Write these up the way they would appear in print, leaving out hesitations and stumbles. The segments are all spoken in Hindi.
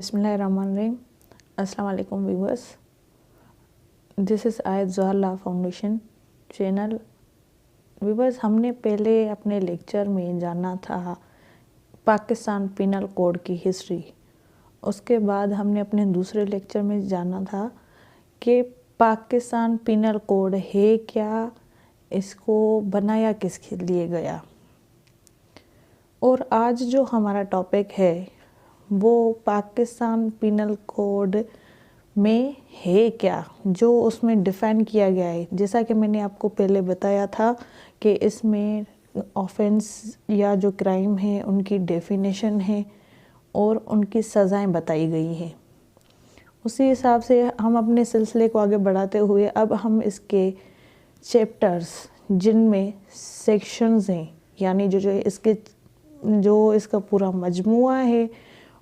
बिस्मिल्लाहिर्रहमानिर्रहीम। अस्सलाम वालेकुम व्यूअर्स, दिस इज़ आयत ज़ोहर लॉ फाउंडेशन चैनल। व्यूअर्स, हमने पहले अपने लेक्चर में जाना था पाकिस्तान पिनल कोड की हिस्ट्री। उसके बाद हमने अपने दूसरे लेक्चर में जाना था कि पाकिस्तान पिनल कोड है क्या, इसको बनाया किसके लिए गया। और आज जो हमारा टॉपिक है वो पाकिस्तान पिनल कोड में है क्या, जो उसमें डिफ़ाइन किया गया है। जैसा कि मैंने आपको पहले बताया था कि इसमें ऑफेंस या जो क्राइम है उनकी डेफिनेशन है और उनकी सज़ाएं बताई गई हैं। उसी हिसाब से हम अपने सिलसिले को आगे बढ़ाते हुए अब हम इसके चैप्टर्स, जिनमें सेक्शंस हैं, यानी जो इसका पूरा मजमूआ है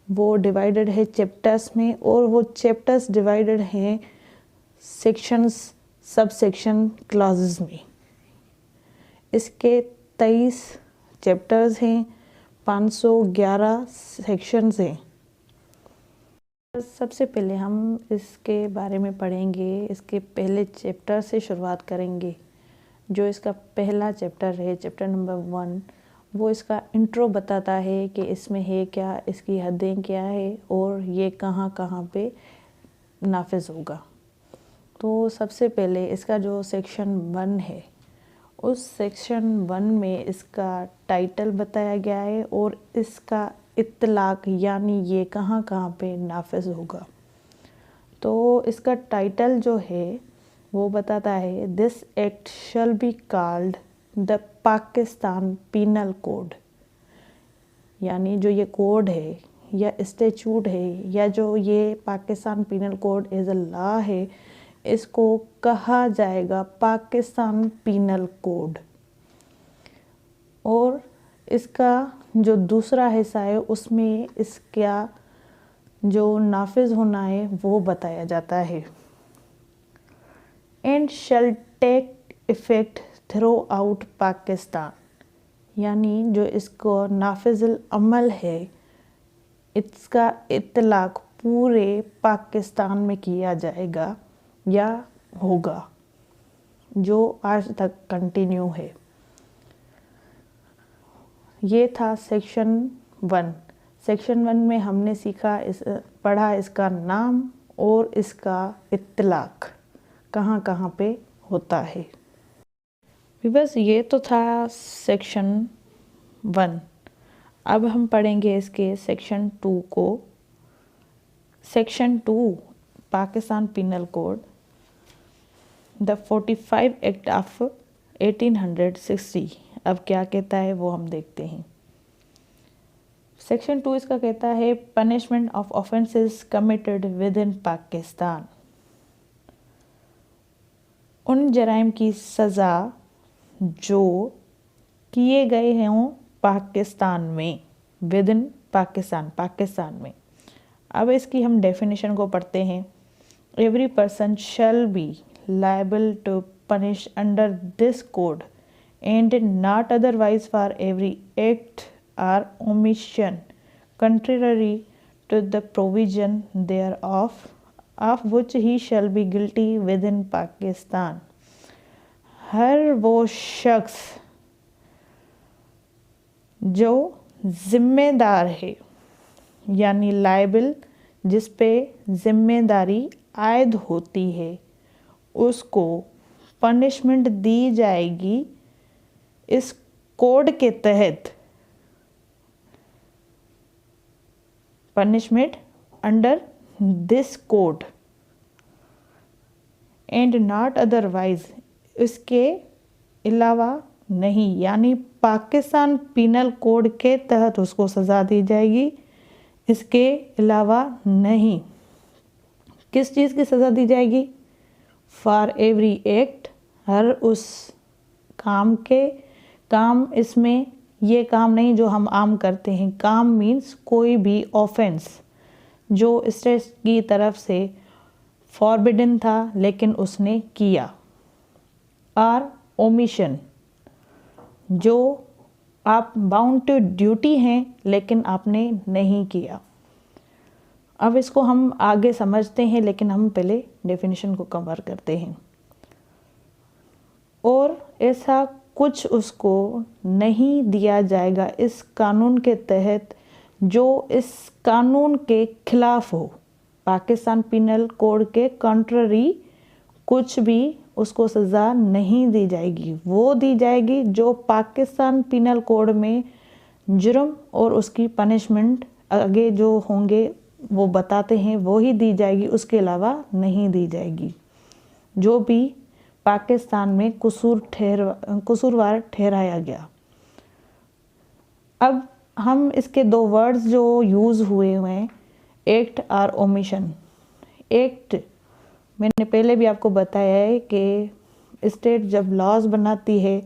वो डिवाइडेड है चैप्टर्स में, और वो चैप्टर्स डिवाइडेड हैं सेक्शंस, सब सेक्शन, क्लासेस में। इसके 23 चैप्टर्स हैं, 511 सेक्शंस हैं। सबसे पहले हम इसके बारे में पढ़ेंगे, इसके पहले चैप्टर से शुरुआत करेंगे। जो इसका पहला चैप्टर है, चैप्टर नंबर 1, वो इसका इंट्रो बताता है कि इसमें है क्या, इसकी हदें क्या है और ये कहाँ कहाँ पे नाफिज होगा। तो सबसे पहले इसका जो सेक्शन 1 है, उस सेक्शन 1 में इसका टाइटल बताया गया है और इसका इत्तलाक, यानी ये कहाँ कहाँ पे नाफिज होगा। तो इसका टाइटल जो है वो बताता है, this act shall be called the Pakistan penal code. यानी जो ये कोड है या स्टैट्यूट है या जो ये Pakistan penal code as a law है, इसको कहा जाएगा पाकिस्तान पिनल कोड। और इसका जो दूसरा हिस्सा है उसमें इसका जो नाफिज होना है वो बताया जाता है। And shall take effect throughout Pakistan, यानी जो इसको नाफिजुल अमल है, इसका इत्तलाक पूरे पाकिस्तान में किया जाएगा या होगा, जो आज तक कंटिन्यू है। ये था सेक्शन 1। सेक्शन 1 में हमने पढ़ा इसका नाम और इसका इत्तलाक कहाँ कहाँ पे होता है। बस ये तो था सेक्शन 1। अब हम पढ़ेंगे इसके सेक्शन 2 को। Section 2 Pakistan penal code, the 45 act of 1860। अब क्या कहता है वो हम देखते हैं। सेक्शन 2 इसका कहता है, punishment of offences committed with in Pakistan. उन जराइम की सज़ा जो किए गए हों पाकिस्तान में, विद इन पाकिस्तान में। अब इसकी हम डेफिनेशन को पढ़ते हैं। Every person shall be liable to punish under this code and not otherwise for every act or omission contrary to the provision thereof, of which he shall be guilty within Pakistan। हर वो शख्स जो जिम्मेदार है, यानी लायबल, जिस पे जिम्मेदारी आयद होती है, उसको पनिशमेंट दी जाएगी इस कोड के तहत। Punishment under this code and not otherwise, इसके अलावा नहीं, यानी पाकिस्तान पिनल कोड के तहत उसको सज़ा दी जाएगी, इसके अलावा नहीं। किस चीज़ की सज़ा दी जाएगी? फॉर एवरी एक्ट, हर उस काम इसमें ये काम नहीं जो हम आम करते हैं। काम मीन्स कोई भी ऑफेंस जो स्टेट की तरफ से फॉरबिडन था लेकिन उसने किया, और ओमिशन, जो आप बाउंड टू ड्यूटी हैं लेकिन आपने नहीं किया। अब इसको हम आगे समझते हैं, लेकिन हम पहले डेफिनेशन को कवर करते हैं। और ऐसा कुछ उसको नहीं दिया जाएगा इस कानून के तहत जो इस कानून के खिलाफ हो। पाकिस्तान पिनल कोड के कंट्ररी कुछ भी उसको सज़ा नहीं दी जाएगी। वो दी जाएगी जो पाकिस्तान पिनल कोड में जुर्म और उसकी पनिशमेंट आगे जो होंगे वो बताते हैं, वो ही दी जाएगी, उसके अलावा नहीं दी जाएगी। जो भी पाकिस्तान में कसूरवार ठहराया गया। अब हम इसके दो वर्ड्स जो यूज़ हुए हैं, एक्ट और ओमिशन। एक्ट मैंने पहले भी आपको बताया है कि स्टेट जब लॉज बनाती है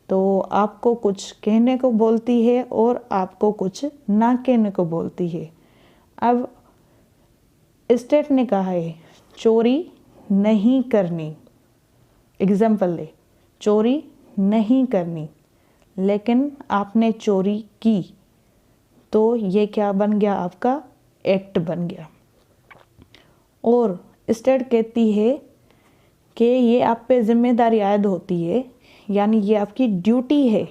तो आपको कुछ कहने को बोलती है और आपको कुछ ना कहने को बोलती है। अब स्टेट ने कहा है चोरी नहीं करनी, एग्जाम्पल ले, चोरी नहीं करनी, लेकिन आपने चोरी की तो ये क्या बन गया, आपका एक्ट बन गया। और स्टेट कहती है कि ये आप पे जिम्मेदारी आयद होती है, यानी ये आपकी ड्यूटी है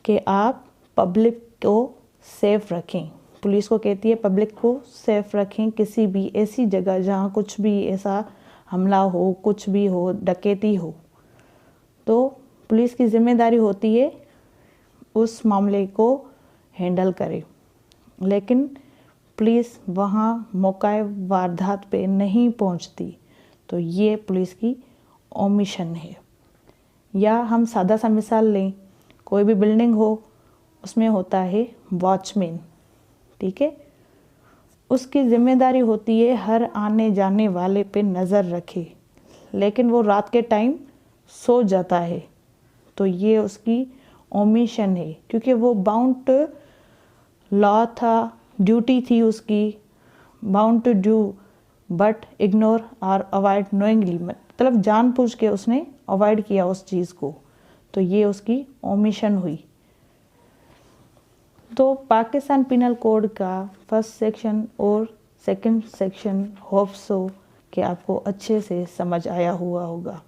कि आप पब्लिक को सेफ रखें। पुलिस को कहती है पब्लिक को सेफ रखें, किसी भी ऐसी जगह जहाँ कुछ भी ऐसा हमला हो, कुछ भी हो, डकैती हो, तो पुलिस की जिम्मेदारी होती है उस मामले को हैंडल करे। लेकिन पुलिस वहाँ मौका वारदात पे नहीं पहुँचती, तो ये पुलिस की ओमिशन है। या हम सादा सा मिसाल लें, कोई भी बिल्डिंग हो उसमें होता है वॉचमैन, ठीक है। उसकी जिम्मेदारी होती है हर आने जाने वाले पे नज़र रखे, लेकिन वो रात के टाइम सो जाता है, तो ये उसकी ओमिशन है, क्योंकि वो बाउंड लॉ था, ड्यूटी थी उसकी, bound to do but ignore और अवॉइड नोइंगली, मतलब जानबूझ के उसने अवॉइड किया उस चीज़ को, तो ये उसकी ओमिशन हुई। तो पाकिस्तान पिनल कोड का फर्स्ट सेक्शन और सेकंड सेक्शन होप सो कि आपको अच्छे से समझ आया हुआ होगा।